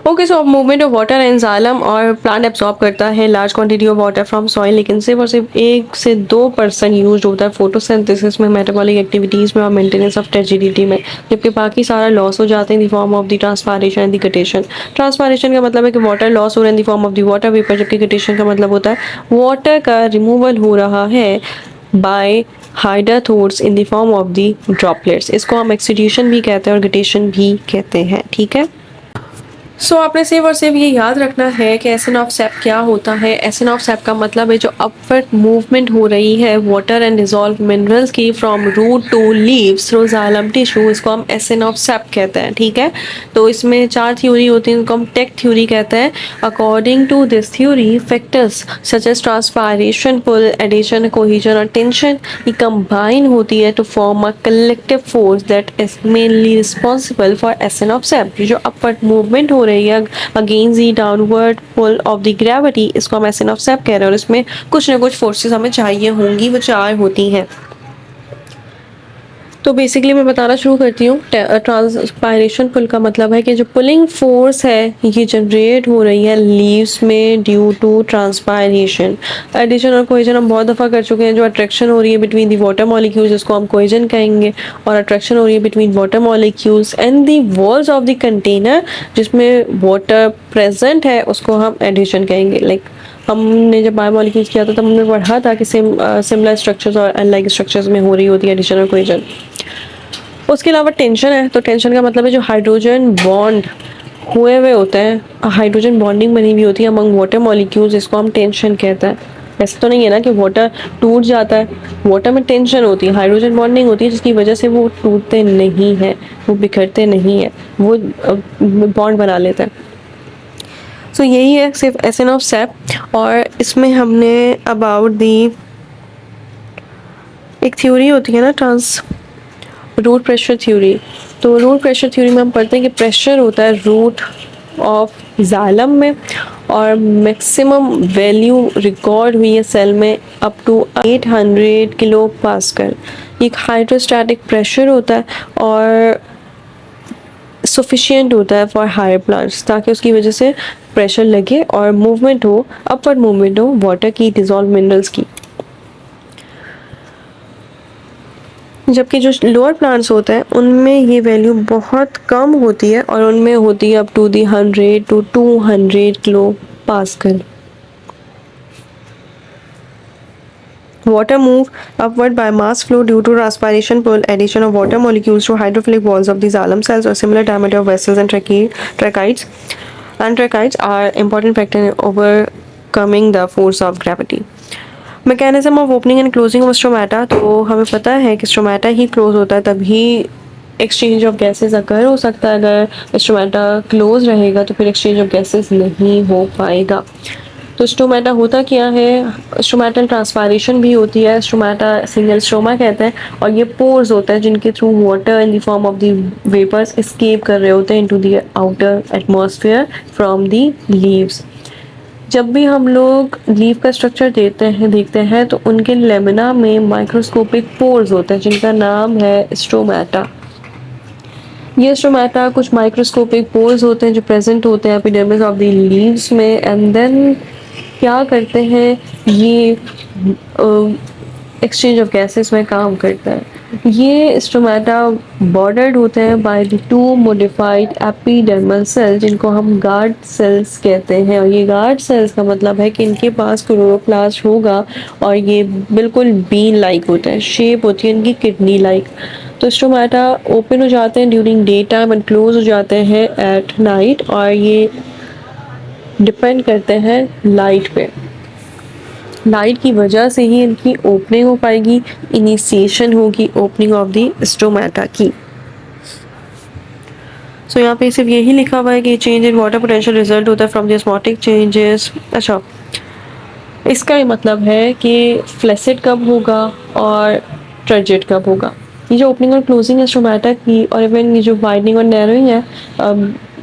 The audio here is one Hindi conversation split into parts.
ओके, सो अब movement of water and xylem और प्लांट एब्जॉर्ब करता है large quantity of water from soil, लेकिन सिर्फ और सिर्फ 1 से 2% यूज होता है फोटोसिंथेसिस में, मेटाबॉलिक एक्टिविटीज में और मेंटेनेंस ऑफ टर्जिडिटी में, जबकि बाकी सारा लॉस हो जाते हैं इन the form of the transpiration and the guttation. Transpiration का मतलब है कि वाटर लॉस हो रहा है in the form of the water vapour, जबकि गटेशन का मतलब होता है वाटर का रिमूवल हो रहा है by hydathodes in the form of the droplets. इसको हम एक्सीड्यूशन भी कहते हैं और गटेशन भी कहते हैं। ठीक है, सो आपने सिर्फ और सिर्फ ये याद रखना है कि एसन ऑफ सेप क्या होता है। एसन ऑफ सेप का मतलब है जो अपवर्ड मूवमेंट हो रही है वाटर एंड डिजॉल्व मिनरल्स की from root to leaves through xylem tissue, इसको हम एसन ऑफ सेप कहते हैं। ठीक है, तो इसमें 4 थ्योरी होती है, इनको हम टेक थ्योरी कहते हैं। According to this theory factors such as transpiration, pull, adhesion, cohesion और टेंशन ये कंबाइन होती है to form a collective force that is mainly responsible for ascent of sap. जो अपवर्ड मूवमेंट हो रही है against the downward pull of the gravity, इसको हम एसन ऑफ सेप कह रहे हैं। और इसमें कुछ ना कुछ फोर्सेस हमें चाहिए होंगी, वो 4 होती हैं। तो बेसिकली मैं बताना शुरू करती हूँ। ट्रांसपायरेशन पुल का मतलब है कि जो पुलिंग फोर्स है ये जनरेट हो रही है लीव्स में ड्यू टू ट्रांसपायरेशन। एडिशन और कोहेजन हम बहुत दफ़ा कर चुके हैं। जो अट्रैक्शन हो रही है बिटवीन दी वाटर मॉलिक्यूल्स, जिसको हम कोहेजन कहेंगे, और अट्रैक्शन हो रही है between water molecules and the walls of the container जिसमें वाटर प्रेजेंट है, उसको हम एडिशन कहेंगे। लाइक हमने जब बायोमॉलिक्यूल्स किया था तब हमने पढ़ा था कि सिमिलर स्ट्रक्चर्स और अनलाइक स्ट्रक्चर्स में हो रही होती है एडिशन और कोहेजन। उसके अलावा टेंशन है, तो टेंशन का मतलब है जो हाइड्रोजन बॉन्ड हुए हुए होते हैं, हाइड्रोजन बॉन्डिंग बनी हुई होती है अमंग वाटर मॉलिक्यूल्स, इसको हम टेंशन कहते हैं। ऐसा तो नहीं है ना कि वाटर टूट जाता है, वाटर में टेंशन होती है, हाइड्रोजन बॉन्डिंग होती है जिसकी वजह से वो टूटते नहीं हैं, वो बिखरते नहीं हैं, वो बॉन्ड बना लेते हैं। सो यही है सिर्फ एसन ऑफ सेप। और इसमें हमने अबाउट दी एक थ्योरी होती है ना, ट्रांस रूट प्रेशर थ्योरी। तो रूट प्रेशर थ्योरी में हम पढ़ते हैं कि प्रेशर होता है रूट ऑफ जाइलम में और मैक्सिमम वैल्यू रिकॉर्ड हुई है सेल में अप टू 800 किलो पास्कल। एक हाइड्रोस्टैटिक प्रेशर होता है और सफिशिएंट होता है फॉर हायर प्लांट्स, ताकि उसकी वजह से प्रेशर लगे और मूवमेंट हो, अपवर्ड मूवमेंट हो वाटर की, डिजॉल्व मिनरल्स की। जबकि जो लोअर प्लांट्स होते हैं उनमें ये वैल्यू बहुत कम होती है और उनमें होती है up to the 100 to 200 kilo pascal. Water move upward by mass flow due to transpiration, pull, addition of water molecules to hydrophilic walls of the xylem cells or similar diameter of vessels and tracheids. And tracheids are important factor in overcoming the force of gravity. Mechanism of opening and closing of stomata, तो हमें पता है कि स्ट्रोमाटा ही क्लोज होता है तभी एक्सचेंज ऑफ गैसेस अगर हो सकता है। अगर स्ट्रोमाटा क्लोज रहेगा तो फिर एक्सचेंज ऑफ गैसेस नहीं हो पाएगा। तो स्ट्रोमाटा होता क्या है, स्ट्रोमाटल ट्रांसपायरेशन भी होती है, स्ट्रोमाटा सिंगल स्ट्रोमा कहते हैं, और ये पोर्स होता है जिनके through water in the form of the vapours escape कर रहे होते हैं into the outer atmosphere from the leaves. जब भी हम लोग लीफ का स्ट्रक्चर देखते हैं तो उनके लेमिना में माइक्रोस्कोपिक पोर्स होते हैं जिनका नाम है स्ट्रोमाटा। ये स्ट्रोमाटा कुछ माइक्रोस्कोपिक पोर्स होते हैं जो प्रेजेंट होते हैं एपिडर्मिस ऑफ द लीव्स में, एंड देन क्या करते हैं ये एक्सचेंज ऑफ गैसेस में काम करता है। ये स्टोमेटा बॉर्डर्ड होते हैं by the 2 modified epidermal cells जिनको हम गार्ड सेल्स कहते हैं। और ये गार्ड सेल्स का मतलब है कि इनके पास क्लोरोप्लास्ट होगा और ये बिल्कुल बीन लाइक होता है, शेप होती है इनकी किडनी लाइक। तो स्टोमेटा ओपन हो जाते हैं during day time and close हो जाते हैं एट नाइट, और ये डिपेंड करते हैं लाइट पे। लाइट की वजह से ही इनकी ओपनिंग हो पाएगी, इनिशिएशन होगी ओपनिंग ऑफ द स्टोमेटा की। सो यहाँ पे सिर्फ यही लिखा हुआ है कि change in water potential result होता है फ्रॉम द ऑस्मोटिक चेंजेस। अच्छा, इसका ये मतलब है कि फ्लैसिड कब होगा और टर्जिड कब होगा। ये जो ओपनिंग और क्लोजिंग है स्टोमेटा की, और इवन ये जो वाइडनिंग और नैरोइंग है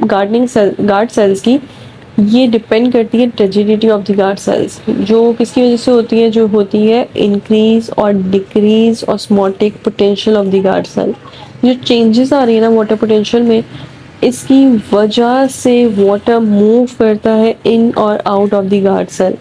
गार्ड सेल्स की, ये डिपेंड करती है turgidity of the guard sales. जो किसकी वजह से होती है, जो होती है इंक्रीज और decrease osmotic potential of the guard cell. जो चेंजेस आ रही है ना वाटर पोटेंशियल में, इसकी वजह से वाटर मूव करता है इन और out of the guard cell.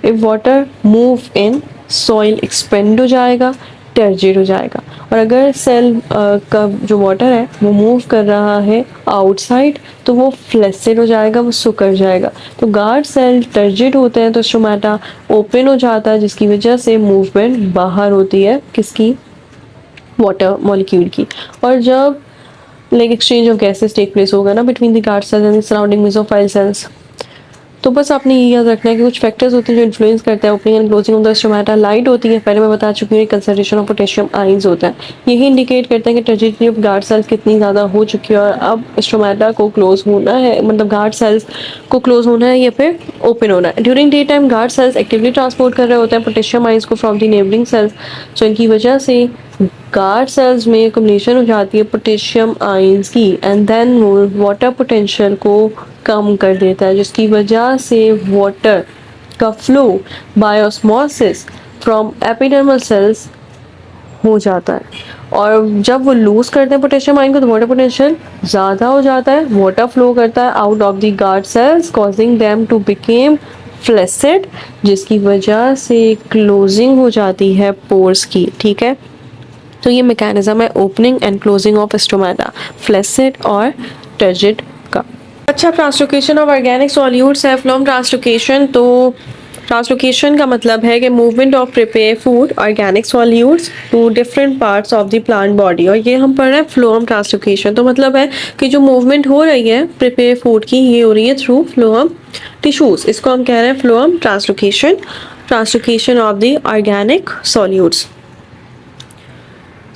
If water move in, soil expand हो जाएगा, टर्जिड हो जाएगा। और अगर सेल का जो वाटर है वो मूव कर रहा है आउटसाइड, तो वो फ्लेसिड हो जाएगा, वो सुकर जाएगा। तो गार्ड सेल टर्जिड होते हैं तो स्टोमेटा ओपन हो जाता है, जिसकी वजह से मूवमेंट बाहर होती है किसकी, वाटर मॉलिक्यूल की। और जब like exchange of gases take place होगा ना between the guard cells and surrounding mesophyll cells, तो बस आपने ये याद रखना है कि कुछ फैक्टर्स होते हैं जो इन्फ्लुएंस करते हैं opening and closing of the stomata. Light होती है, पहले मैं बता चुकी हूँ, कंसंट्रेशन ऑफ पोटेशियम आयंस होता है। यही इंडिकेट करते हैं कि टर्जिडिटी ऑफ गार्ड सेल्स कितनी ज़्यादा हो चुकी है और अब स्टोमेटा को क्लोज होना है, मतलब गार्ड सेल्स को क्लोज होना है या फिर ओपन होना है। During day time guard cells actively transport कर रहे होते हैं पोटेशियम आयंस को फ्रॉम द नेबरिंग सेल्स। सो इनकी वजह से गार्ड सेल्स में कम्युनिकेशन हो जाती है पोटेशियम आयंस की, एंड देन वो वाटर पोटेंशियल को कम कर देता है, जिसकी वजह से वाटर का flow bye osmosis from epidermal cells हो जाता है। और जब वो लूज करते हैं पोटेशियम आयन को, तो वाटर पोटेंशियल ज़्यादा हो जाता है, वाटर फ्लो करता है out of the guard cells causing them to became flaccid, जिसकी वजह से क्लोजिंग हो जाती है पोर्स की। ठीक है, तो ये मैकेनिज्म है opening and closing of stomata, flaccid और टर्जिड का। अच्छा, ट्रांसलोकेशन ऑफ ऑर्गेनिक सॉल्यूट्स है फ्लोम ट्रांसलोकेशन। तो ट्रांसलोकेशन का मतलब है कि movement of prepare food organic solutes to different parts of the plant body, और ये हम पढ़ रहे हैं फ्लोम ट्रांसलोकेशन। तो मतलब है कि जो मूवमेंट हो रही है प्रिपेयर फूड की, ये हो रही है थ्रू फ्लोम टिश्यूज, इसको हम कह रहे हैं phloem translocation, translocation of the organic solutes.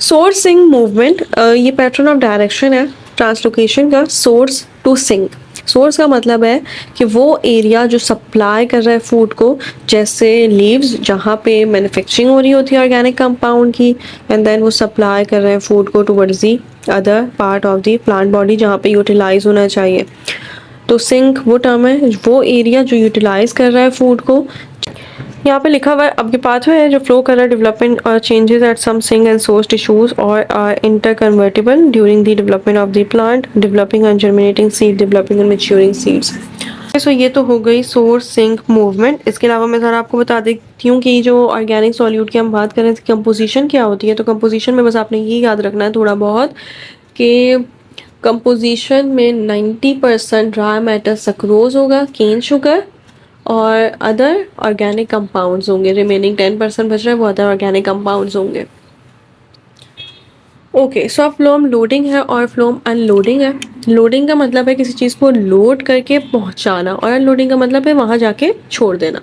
Sourcing movement, ये पैटर्न ऑफ डायरेक्शन है ट्रांसलोकेशन का, सोर्स टू सिंक। सोर्स का मतलब है कि वो एरिया जो सप्लाई कर रहा है फूड को, जैसे लीव्स जहाँ पे मैन्युफैक्चरिंग हो रही होती है ऑर्गेनिक कंपाउंड की, एंड देन वो सप्लाई कर रहे हैं फूड को towards the other part of the plant body जहाँ पे यूटिलाइज होना चाहिए। तो सिंक वो टर्म है, वो एरिया जो यूटिलाइज कर रहा है फूड को। यहाँ पे लिखा हुआ है अब के पाथवे है जो फ्लो कर रहा है डेवलपमेंट और changes at some sink and source tissues और are interconvertible during the development of the plant, developing and germinating seed, developing and maturing seeds. So ये तो हो गई सोर्स सिंक मूवमेंट। इसके अलावा मैं ज़रा आपको बता देती हूँ कि जो ऑर्गेनिक सॉल्यूट की हम बात करें तो कंपोजिशन क्या होती है। तो कंपोजिशन में बस आपने ये याद रखना है थोड़ा बहुत कि कंपोजिशन में 90% ड्राई मैटर सक्रोज होगा, केन शुगर और अदर ऑर्गेनिक कंपाउंड्स होंगे। रिमेनिंग 10% बच रहा है वो अदर ऑर्गेनिक कंपाउंड्स होंगे। ओके, सो अब फ्लोम लोडिंग है और फ्लोम अनलोडिंग है। लोडिंग का मतलब है किसी चीज़ को लोड करके पहुंचाना, और अनलोडिंग का मतलब है वहाँ जाके छोड़ देना।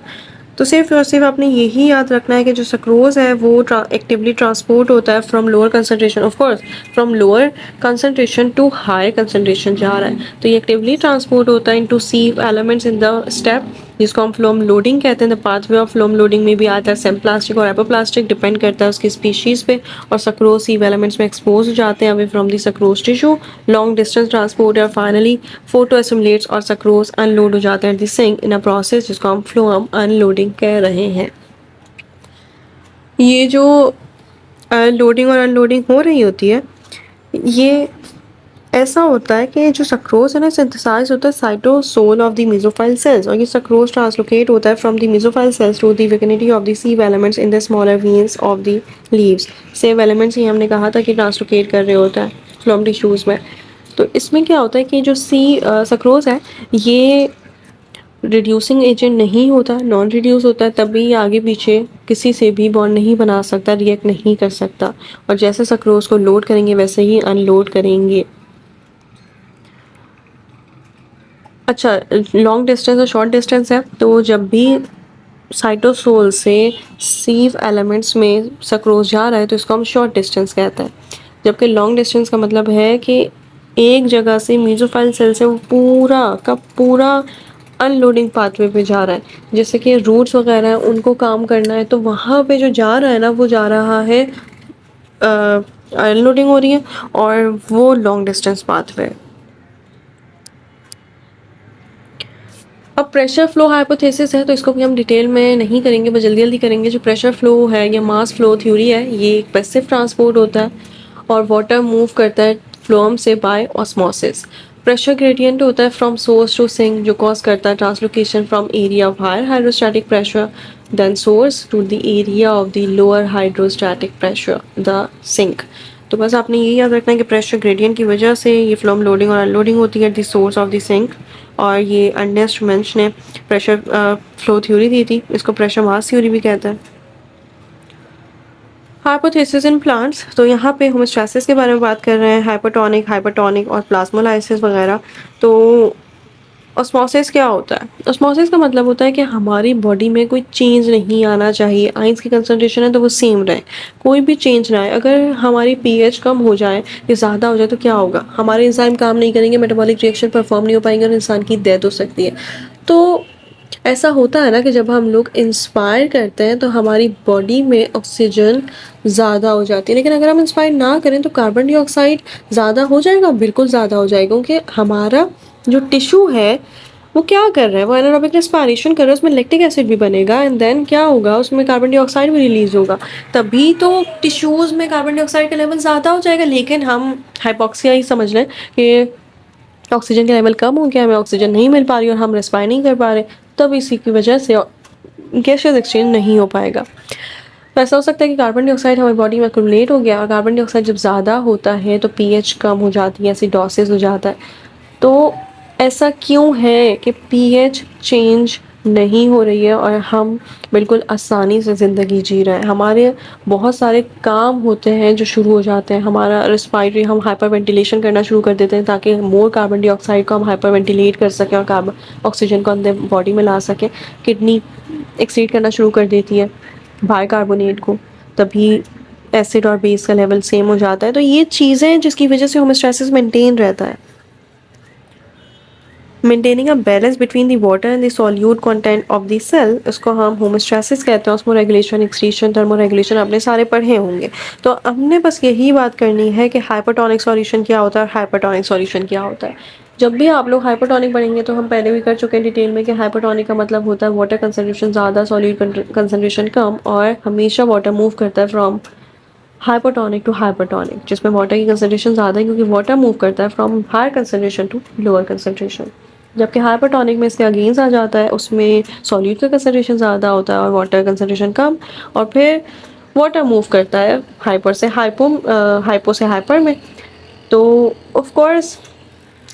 तो सिर्फ और सिर्फ आपने यही याद रखना है कि जो सक्रोज है वो एक्टिवली ट्रांसपोर्ट होता है from lower concentration, of course from lower concentration to higher concentration जा रहा है, तो ये एक्टिवली ट्रांसपोर्ट होता है into sieve elements in the step, जिसको हम फ्लोम लोडिंग कहते हैं। The pathway of phloem loading में भी आता है सेम्प्लास्टिक और एपोप्लास्टिक, डिपेंड करता है उसकी स्पीशीज पे। और सक्रोज सीव एलिमेंट्स में एक्सपोज हो जाते हैं away from the sucrose tissue, long distance transport और फाइनली फोटो एसिमुलेट्स और सक्रोज अनलोड हो जाते हैं at the sink in a process जिसको हम फ्लोम अनलोडिंग कह रहे हैं। ये जो लोडिंग और अनलोडिंग हो रही होती है, ये ऐसा होता है कि जो सक्रोज है ना सिंथेसाइज होता है cytosol of the mesophyll cells, और ये सक्रोज ट्रांसलोकेट होता है from the mesophyll cells to the vicinity of the sieve elements in the smaller veins of the leaves. Sieve elements ही हमने कहा था कि ट्रांसलोकेट कर रहे होता है फ्लोम टिश्यूज में। तो इसमें क्या होता है कि जो सक्रोज है ये रिड्यूसिंग एजेंट नहीं होता, नॉन रिड्यूस होता है, तभी आगे पीछे किसी से भी बॉन्ड नहीं बना सकता, रिएक्ट नहीं कर सकता, और जैसे सक्रोज को लोड करेंगे वैसे ही अनलोड करेंगे। अच्छा, लॉन्ग डिस्टेंस और शॉर्ट डिस्टेंस है, तो जब भी साइटोसोल से सीव एलिमेंट्स में सक्रोज जा रहा है तो इसको हम शॉर्ट डिस्टेंस कहते हैं, जबकि लॉन्ग डिस्टेंस का मतलब है कि एक जगह से मेसोफाइल सेल से वो पूरा का पूरा अनलोडिंग पाथवे पे जा रहा है, जैसे कि रूट्स वगैरह हैं उनको काम करना है, तो वहाँ पे जो जा रहा है ना वो जा रहा है अनलोडिंग हो रही है, और वो लॉन्ग डिस्टेंस पाथवे है। अब प्रेशर फ्लो हाइपोथेसिस है, तो इसको भी हम डिटेल में नहीं करेंगे, बस जल्दी जल्दी करेंगे। जो प्रेशर फ्लो है या मास फ्लो थ्योरी है, ये एक पैसिव ट्रांसपोर्ट होता है और वाटर मूव करता है फ्लोम से बाय ऑस्मोसिस। प्रेशर ग्रेडियंट होता है फ्रॉम सोर्स टू सिंक, जो कॉज करता है translocation from area of higher hydrostatic pressure then source to the area of the lower hydrostatic pressure the sink. तो बस आपने ये याद रखना है कि प्रेशर ग्रेडियंट की वजह से ये फ्लम लोडिंग और अनलोडिंग होती है the source of the sink. और ये अर्नेस्ट मेंश ने प्रेशर फ्लो थ्योरी दी थी, इसको प्रेशर मास थ्योरी भी कहते हैं। हाइपोथेसिस इन प्लांट्स, तो यहाँ पे हम स्ट्रेसेस के बारे में बात कर रहे हैं, हाइपोटोनिक, हाइपरटोनिक और प्लाज्मोलाइसिस वगैरह। तो ऑस्मोसिस क्या होता है? ऑस्मोसिस का मतलब होता है कि हमारी बॉडी में कोई चेंज नहीं आना चाहिए, आयंस की कंसंट्रेशन है तो वो सेम रहे, कोई भी चेंज ना आए। अगर हमारी पीएच कम हो जाए या ज़्यादा हो जाए तो क्या होगा? हमारे एंजाइम काम नहीं करेंगे, मेटाबॉलिक रिएक्शन परफॉर्म नहीं हो पाएंगे और इंसान की डेथ हो सकती है। तो ऐसा होता है ना कि जब हम लोग इंस्पायर करते हैं तो हमारी बॉडी में ऑक्सीजन ज़्यादा हो जाती है, लेकिन अगर हम इंस्पायर ना करें तो कार्बन डाइऑक्साइड ज़्यादा हो जाएगा, बिल्कुल ज़्यादा हो जाएगा, क्योंकि हमारा जो टिश्यू है वो क्या कर रहा है, वो एनारोबिक रेस्पिरेशन कर रहा है, उसमें लैक्टिक एसिड भी बनेगा एंड देन क्या होगा, उसमें कार्बन डाइऑक्साइड भी रिलीज होगा, तभी तो टिश्यूज़ में कार्बन डाइऑक्साइड का लेवल ज़्यादा हो जाएगा। लेकिन हम हाइपोक्सिया ही समझ लें कि ऑक्सीजन का लेवल कम हो गया, हमें ऑक्सीजन नहीं मिल पा रही और हम रेस्पायर नहीं कर पा रहे, तब इसी की वजह से गैसेस एक्सचेंज नहीं हो पाएगा। तो ऐसा हो सकता है कि कार्बन डाइऑक्साइड हमारी बॉडी में एक्यूमुलेट हो गया और कार्बन डाइऑक्साइड जब ज़्यादा होता है तो पीएच कम हो जाती है, एसिडोसिस हो जाता है। तो ऐसा क्यों है कि पीएच चेंज नहीं हो रही है और हम बिल्कुल आसानी से ज़िंदगी जी रहे हैं? हमारे बहुत सारे काम होते हैं जो शुरू हो जाते हैं, हमारा रेस्पिरेटरी, हम हाइपर वेंटिलेशन करना शुरू कर देते हैं ताकि मोर कार्बन डाइऑक्साइड को हम हाइपर वेंटिलेट कर सकें और कार्बन ऑक्सीजन को अंदर बॉडी में ला सकें। किडनी एक्सीड करना शुरू कर देती है बाइकार्बोनेट को, तभी एसिड और बेस का लेवल सेम हो जाता है। तो ये चीज़ें हैं जिसकी वजह से होमोस्टैसिस मेंटेन रहता है। Maintaining a balance between the water and the solute content of the cell, इसको हम होमोस्टैसिस कहते हैं। Osmoregulation, excretion, thermoregulation आपने सारे पढ़े होंगे। तो हमने बस यही बात करनी है कि हाइपरटोनिक सॉल्यूशन क्या होता है और हाइपरटोनिक सॉल्यूशन क्या होता है। जब भी आप लोग हाइपरटोनिक पढ़ेंगे तो हम पहले भी कर चुके हैं डिटेल में कि हाइपरटोनिक का मतलब होता है वाटर कंसनट्रेशन ज़्यादा, सॉल्यूट कंसनट्रेशन कम, और हमेशा वाटर मूव करता है फ्रॉम हाइपरटोनिक टू हाइपरटोनिक, जिसमें वाटर की कंसंट्रेशन ज़्यादा है क्योंकि वाटर मूव करता है from higher concentration to lower concentration. जबकि हाइपरटोनिक में इसके अगेंस्ट आ जाता है, उसमें सॉल्यूट का कंसंट्रेशन ज़्यादा होता है और वाटर कंसंट्रेशन कम, और फिर वाटर मूव करता है हाइपर से हाइपो, हाइपो से हाइपर में। तो ऑफ कोर्स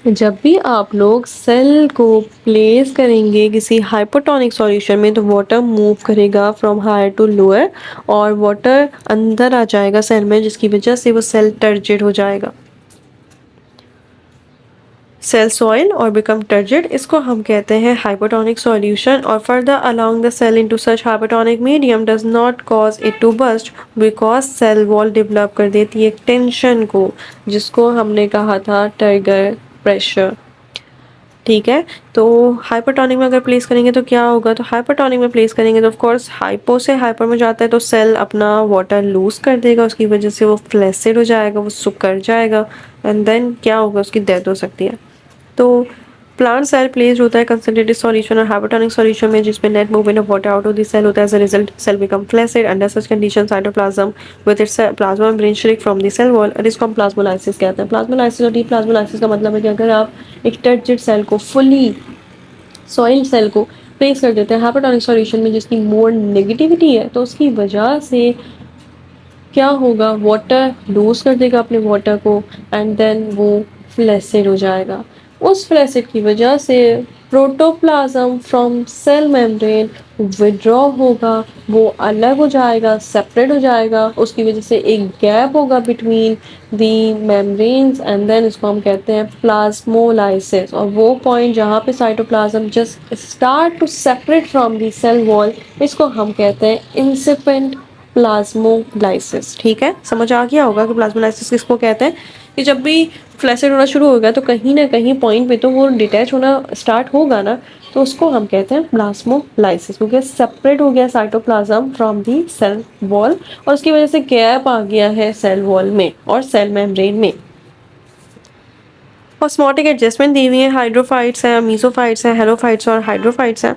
जब भी आप लोग सेल को प्लेस करेंगे किसी हाइपोटोनिक सॉल्यूशन में तो वाटर मूव करेगा फ्रॉम हायर टू लोअर और वाटर अंदर आ जाएगा सेल में, जिसकी वजह से वो सेल टर्जिड हो जाएगा, सेल सॉइल और बिकम टर्जिड। इसको हम कहते हैं हाइपोटोनिक सॉल्यूशन। और further allowing the cell into such hypotonic medium does not cause it to burst, because cell wall develop कर देती है टेंशन को, जिसको हमने कहा था ट्रिगर प्रेशर। ठीक है, तो हाइपरटोनिक में अगर प्लेस करेंगे तो क्या होगा, तो हाइपरटोनिक में प्लेस करेंगे तो ऑफ कोर्स हाइपो से हाइपर में जाता है तो सेल अपना वाटर लूज कर देगा, उसकी वजह से वो फ्लैसिड हो जाएगा, वो सुकर जाएगा एंड देन क्या होगा, उसकी डेथ हो सकती है। तो प्लांट सेल प्लेस्ड होता है कंसंट्रेटेड सॉल्यूशन और हाइपोटोनिक सॉल्यूशन में, जिसमें net movement of water out of the cell होता है। As a result cell become flaccid. Under such condition cytoplasm with its plasma membrane shrink from the cell wall और इसको हम प्लाज्मोलाइसिस कहते हैं। प्लाज्मोलाइसिस और डीप्लाज्मोलाइसिस का मतलब है कि अगर आप एक टर्जिड सेल को फुली सॉइल सेल को प्लेस कर देते हैं हाइपोटोनिक सॉल्यूशन में जिसकी मोर नेगेटिविटी है, तो उसकी वजह से क्या होगा, वाटर लूज कर देगा अपने वाटर को एंड देन वो फ्लैसिड हो जाएगा। उस फ्लैसिड की वजह से protoplasm from cell membrane withdraw होगा, वो अलग हो जाएगा, सेपरेट हो जाएगा, उसकी वजह से एक गैप होगा between the membranes and then इसको हम कहते हैं प्लाज्मोलाइसिस। और वो पॉइंट जहाँ पे cytoplasm just start to separate from the cell wall, इसको हम कहते हैं इंसिपेंट प्लाज्मोलाइसिस। ठीक है, समझ आ गया होगा कि प्लाज्मोलाइसिस किसको कहते हैं। कि जब भी फ्लैसिड होना शुरू होगा तो कहीं ना कहीं पॉइंट पे तो वो डिटैच होना स्टार्ट होगा ना, तो उसको हम कहते हैं प्लाज्मोलाइसिस, क्योंकि सेपरेट हो गया cytoplasm from the cell wall और उसकी वजह से गैप आ गया है सेल वॉल में और सेल मेम्ब्रेन में। ऑस्मोटिक एडजस्टमेंट दी हुई है, हाइड्रोफाइट्स हैं, मीसोफाइट्स हैं, हेलोफाइट्स और हाइड्रोफाइट्स हैं।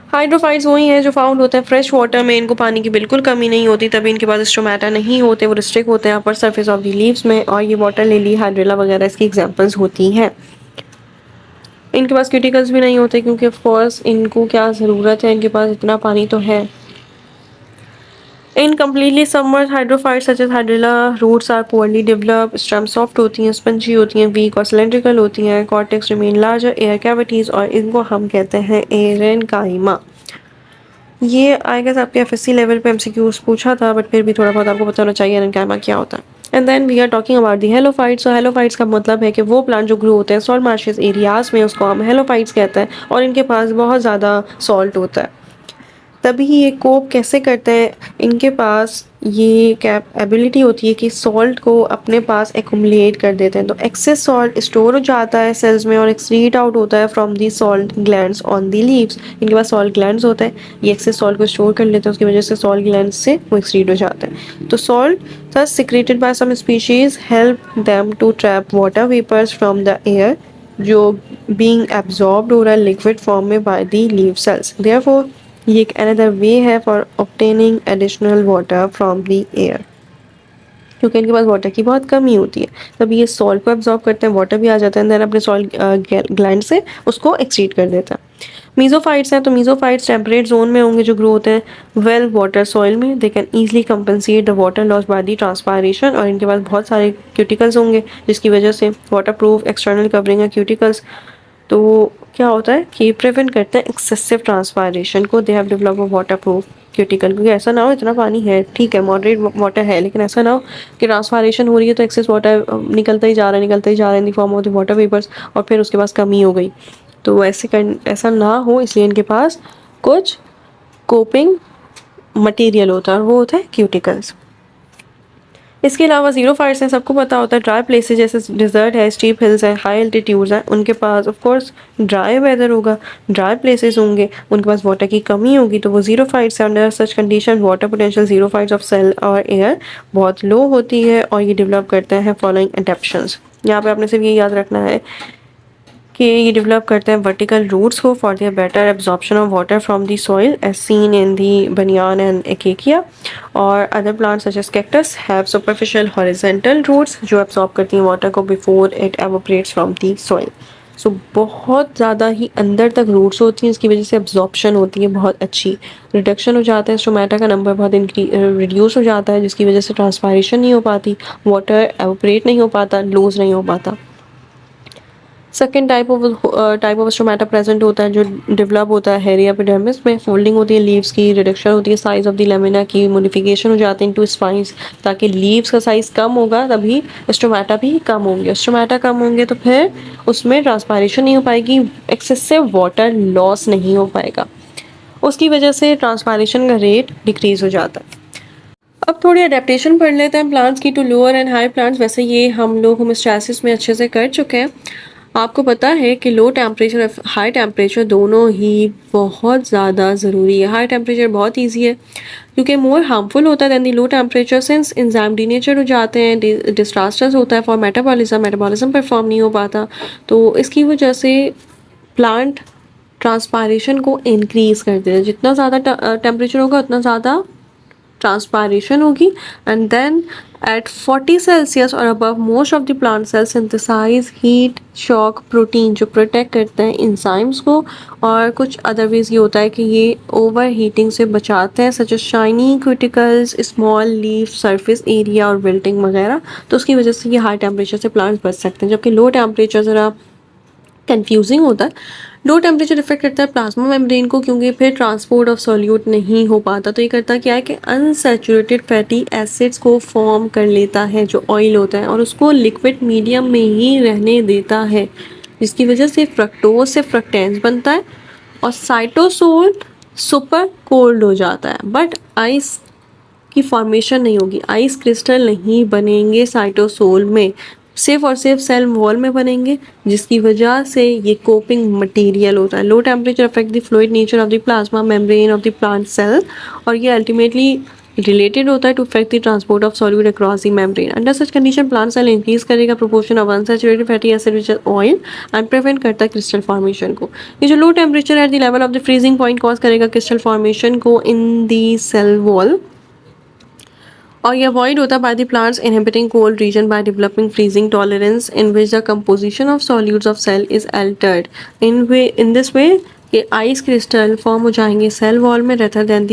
हाइड्रोफाइट्स वही हैं जो फाउंड होते हैं फ्रेश वाटर में, इनको पानी की बिल्कुल कमी नहीं होती, तभी इनके पास स्टोमेटा नहीं होते, वो रिस्ट्रिक्ट होते हैं upper surface of the leaves में, और ये वाटर लिली, हाइड्रेला वगैरह इसकी एग्जांपल्स होती हैं। इनके पास क्यूटिकल्स भी नहीं होते क्योंकि ऑफ कोर्स इनको क्या ज़रूरत है, इनके पास इतना पानी तो है। In completely submerged hydrophyte such as hydrilla roots are poorly developed, stem soft होती हैं, स्पंजी होती हैं, वीक और सिलेंड्रिकल होती हैं, cortex remain larger air cavities और इनको हम कहते हैं एरेनकाइमा। ये आई गेस आपके एफएससी लेवल पे एमसीक्यूज पूछा था, बट फिर भी थोड़ा बहुत आपको पता होना चाहिए एरेनकाइमा क्या होता है। And then we are talking about the halophytes. So halophytes का मतलब है कि वो प्लांट जो ग्रो होते हैं सॉल्ट मार्शियस एरियाज में, उसको हम हेलोफाइट्स कहते हैं और इनके पास बहुत ज़्यादा सॉल्ट होता है। तभी ये कोप कैसे करते हैं, इनके पास ये कैप एबिलिटी होती है कि सॉल्ट को अपने पास एक्यूमुलेट कर देते हैं। तो एक्सेस सॉल्ट स्टोर हो जाता है सेल्स में और एक्सक्रीट आउट होता है from the salt glands on the leaves. इनके पास सॉल्ट ग्लैंड्स होते हैं, ये एक्सेस सॉल्ट को स्टोर कर लेते हैं, उसकी वजह से सॉल्ट ग्लैंड्स से वो एक्सक्रीट हो जाते हैं। तो salt thus secreted by some species help them to trap water vapours from the air जो बीइंग एब्जॉर्ब्ड हो रहा है लिक्विड फॉर्म में by the leaf cells. Therefore ये एक अनदर वे है for obtaining additional water from the air, क्योंकि इनके पास वाटर की बहुत कमी होती है। तब ये सॉल्ट को एब्जॉर्ब करते हैं, वाटर भी आ जाता है, देन अपने सॉल्ट ग्लैंड से उसको एक्सक्रीट कर देता है। मीजोफाइट्स हैं, तो मीजोफाइट्स टेम्परेट जोन में होंगे जो ग्रो होते हैं वेल वाटर सॉइल में। They can easily compensate the water loss by the transpiration और इनके पास बहुत सारे क्यूटिकल्स होंगे जिसकी वजह से वाटर प्रूफ एक्सटर्नल कवरिंग है क्यूटिकल्स। तो क्या होता है कि प्रिवेंट करते हैं एक्सेसिव ट्रांसपायरेशन को। They have develop a water proof cuticle, क्योंकि ऐसा ना हो इतना पानी है ठीक है मॉडरेट वाटर है, लेकिन ऐसा ना हो कि ट्रांसपायरेशन हो रही है तो एक्सेस वाटर निकलता ही जा रहा है निकलता ही जा रहा है in the form of the water vapours और फिर उसके पास कमी हो गई। तो ऐसा ना हो इसलिए इनके पास कुछ कोपिंग मटेरियल होता है और वो होता है क्यूटिकल्स। इसके अलावा ज़ीरोफाइट्स हैं, सबको पता होता है ड्राई प्लेसेस जैसे डिजर्ट है, स्टीप हिल्स है, हाई एल्टीट्यूड्स हैं, उनके पास ऑफ कोर्स ड्राई वेदर होगा, ड्राई प्लेसेस होंगे, उनके पास वाटर की कमी होगी, तो वो ज़ीरोफाइट्स हैं। Under such condition water potential xerophytes of cell और एयर बहुत लो होती है और ये डेवलप करते हैं फॉलोइंग एडेप्शंस। यहाँ पे आपने सिर्फ ये याद रखना है कि ये डेवलप करते हैं वर्टिकल रूट्स को for their better absorption of water from the soil as seen in the banyan and acacia. और other plants such as cactus have superficial horizontal roots जो एब्जॉर्ब करती हैं वाटर को before it evaporates from the soil. So बहुत ज़्यादा ही अंदर तक रूट्स होती हैं, इसकी वजह से एब्जॉर्प्शन होती है बहुत अच्छी, रिडक्शन हो जाता है, स्टोमेटा का नंबर बहुत रिड्यूस हो जाता है जिसकी वजह से ट्रांसपायरेशन नहीं हो पाती, वाटर एवोपरेट नहीं हो पाता, लूज नहीं हो पाता। Second type of stomata present होता है जो डेवलप होता है हेरी एपिडर्मिस में। फोल्डिंग होती है लीव्स की, रिडक्शन होती है साइज ऑफ द लेमिना की, मोडिफिकेशन हो जाते हैं इनटू स्पाइंस ताकि लीव्स का साइज कम होगा तभी स्टोमेटा भी कम होंगे, स्टोमेटा कम होंगे तो फिर उसमें ट्रांसपायरेशन नहीं हो पाएगी, एक्सेसिव वाटर लॉस नहीं हो पाएगा, उसकी वजह से ट्रांसपायरेशन का रेट डिक्रीज हो जाता है। अब थोड़ी अडेप्टेशन पढ़ लेते हैं प्लांट्स की to lower and high plants. वैसे ये हम लोग होमोस्टैसिस में अच्छे से कर चुके हैं। आपको पता है कि लो टेम्परेचर और हाई टेम्परेचर दोनों ही बहुत ज़्यादा ज़रूरी है। हाई टेम्परेचर बहुत इजी है क्योंकि मोर हार्मफुल होता है than the low temperature since enzyme denature हो जाते हैं, डिस्ट्रास्टेंस होता है फॉर मेटाबॉलिज्म परफॉर्म नहीं हो पाता, तो इसकी वजह से प्लांट ट्रांसपायरेशन को इंक्रीज़ कर देते हैं। जितना ज़्यादा टेम्परेचर होगा उतना ज़्यादा ट्रांसपायरेशन होगी एंड देन एट 40 सेल्सियस और above most of the plant cells synthesize heat shock protein जो प्रोटेक्ट करते हैं इंजाइम्स को, और कुछ अदरवाइज ये होता है कि ये ओवर हीटिंग से बचाते हैं such as shiny cuticles, small leaf surface area और विल्टिंग वगैरह। तो उसकी वजह से ये हाई टेम्परेचर से प्लांट्स बच सकते हैं, जबकि लो टेम्परेचर ज़रा कंफ्यूजिंग होता है। लो टेम्परेचर इफेक्ट करता है प्लाज्मा मेम्ब्रेन को क्योंकि फिर ट्रांसपोर्ट ऑफ सॉल्यूट नहीं हो पाता, तो ये करता क्या है कि अनसैचुरेटेड फैटी एसिड्स को फॉर्म कर लेता है जो ऑयल होता है और उसको लिक्विड मीडियम में ही रहने देता है, जिसकी वजह से फ्रक्टोज से फ्रक्टेंस बनता है और साइटोसोल सुपर कोल्ड हो जाता है, बट आइस की फॉर्मेशन नहीं होगी, आइस क्रिस्टल नहीं बनेंगे साइटोसोल में, सिर्फ और सिर्फ सेल वॉल में बनेंगे, जिसकी वजह से ये कोपिंग मटेरियल होता है। Low temperature affect the fluid nature of the plasma membrane of the plant cell और ये अल्टीमेटली रिलेटेड होता है to affect the transport of solute across the membrane. Under such condition plant cell increase करेगा proportion of unsaturated fatty acid which is oil and prevent करता है क्रिस्टल फॉर्मेशन को। ये जो low temperature at the level of the freezing point cause करेगा क्रिस्टल फॉर्मेशन को इन दी सेल वॉल और ये अवॉइड होता है by the plants inhibiting cold region by developing freezing tolerance in which the composition of solutes of cell is altered in this way कि आइस क्रिस्टल फॉर्म हो जाएंगे सेल वॉल में rather than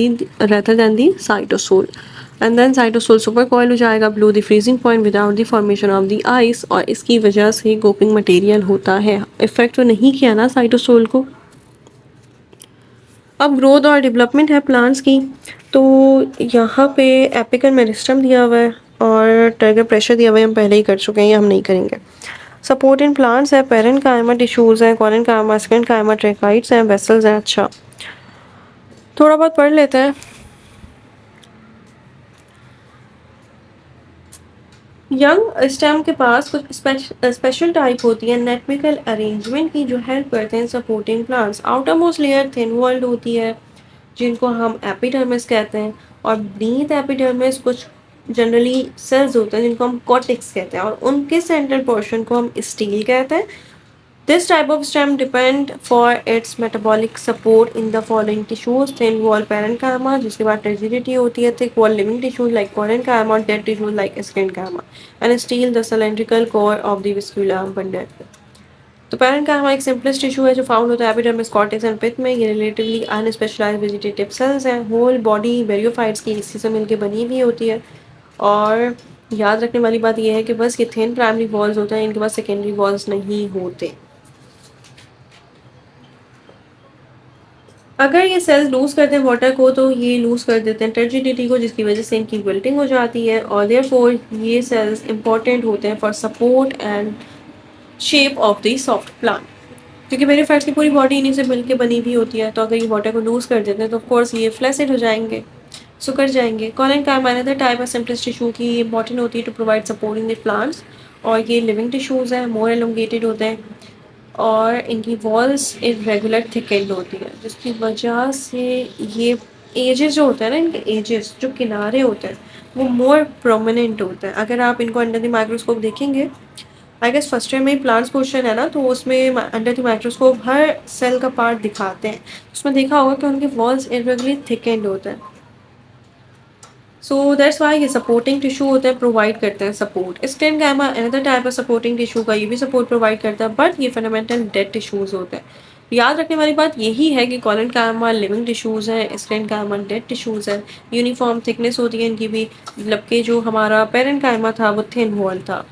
the cytosol and then cytosol super coil हो जाएगा below the freezing point without the formation of the ice और इसकी वजह से गोपिंग मटेरियल होता है। इफेक्ट तो नहीं किया ना साइटोसोल को। अब ग्रोथ और डेवलपमेंट है प्लांट्स की, तो यहाँ पे एपिकल मेरिस्टम दिया हुआ है और टारगेट प्रेशर दिया हुआ है, हम पहले ही कर चुके हैं, ये हम नहीं करेंगे। सपोर्ट इन प्लांट्स है, पेरेंट कायमा टिश्यूज़ हैं, कॉलन कायमा, सेकेंड कायमा, ट्रेकाइट्स हैं, वेसल्स हैं। अच्छा, थोड़ा बहुत पढ़ लेते हैं। यंग स्टेम के पास कुछ स्पेशल टाइप होती है नेटमिकल अरेंजमेंट की जो हेल्प करते हैं supporting plants. Outer most layer thin walled होती है जिनको हम एपिडर्मिस कहते हैं और बीनीथ एपिडर्मिस कुछ जनरली सेल्स होते हैं जिनको हम कॉर्टेक्स कहते हैं और उनके सेंट्रल पोर्शन को हम स्टील कहते हैं। This type of stem depend for its metabolic support in the following tissues: thin wall parenchyma, जिसके बाद rigidity होती है, thick wall living tissues like parenchyma, dead tissues like sclerenchyma, and steel the cylindrical core of the vascular bundle। तो parenchyma एक simplest tissue है जो फाउंड होता है एपिडर्मिस, कॉर्टेक्स एंड पिथ में। ये रिलेटिवली अनस्पेशलाइज्ड वेजिटेटिव सेल्स हैं। होल बॉडी बेरियोफाइट्स की इसी से मिलकर बनी हुई होती है और याद रखने वाली बात यह है कि बस ये थिन प्राइमरी वॉल्स होते हैं, इनके पास सेकेंडरी वॉल्स नहीं होते। अगर ये सेल्स लूज करते हैं वाटर को तो ये लूज कर देते हैं टर्जिडिटी को, जिसकी वजह से इनकी विल्टिंग हो जाती है और देयरफॉर ये सेल्स इंपॉर्टेंट होते हैं for support and shape of the soft plant, क्योंकि मेरे फैट्स की पूरी बॉडी इन्हीं से मिलकर बनी हुई होती है। तो अगर ये वाटर को लूज कर देते हैं तो ऑफकोर्स ये फ्लैसिड हो जाएंगे, सुकर जाएंगे। कॉलन का another type of simplest tissue की इंपॉर्टेंट होती है to provide support in the plants और ये लिविंग टिश्यूज़ हैं, मोर एलोंगेटेड होते हैं और इनकी वॉल्स इरेगुलर थिकेंड होती है जिसकी वजह से ये एजेस जो होते हैं ना, इनके एजेस जो किनारे होते हैं वो मोर प्रोमिनेंट होते हैं। अगर आप इनको अंडर द माइक्रोस्कोप देखेंगे, आई गेस फर्स्ट ईयर में ही प्लांट्स क्वेश्चन है ना, तो उसमें अंडर द माइक्रोस्कोप हर सेल का पार्ट दिखाते हैं। उसमें देखा होगा कि उनके वॉल्स इरेगुलरली थिकेंड होते हैं। सो दैट्स वाई ये सपोर्टिंग टिश्यू होता है, प्रोवाइड करते हैं support. Sclerenchyma another type of supporting tissue का, ये भी सपोर्ट प्रोवाइड करता है बट ये फंडामेंटल डेड टिश्यूज़ होते हैं। याद रखने वाली बात यही है कि कॉलेनकाइमा लिविंग टिश्यूज़ हैं, स्क्लेरेंकाइमा डेड टिश्यूज़ हैं। यूनिफॉर्म थिकनेस होती है इनकी भी, मतलब कि जो हमारा पेरेंकाइमा था वो थिन वॉल था।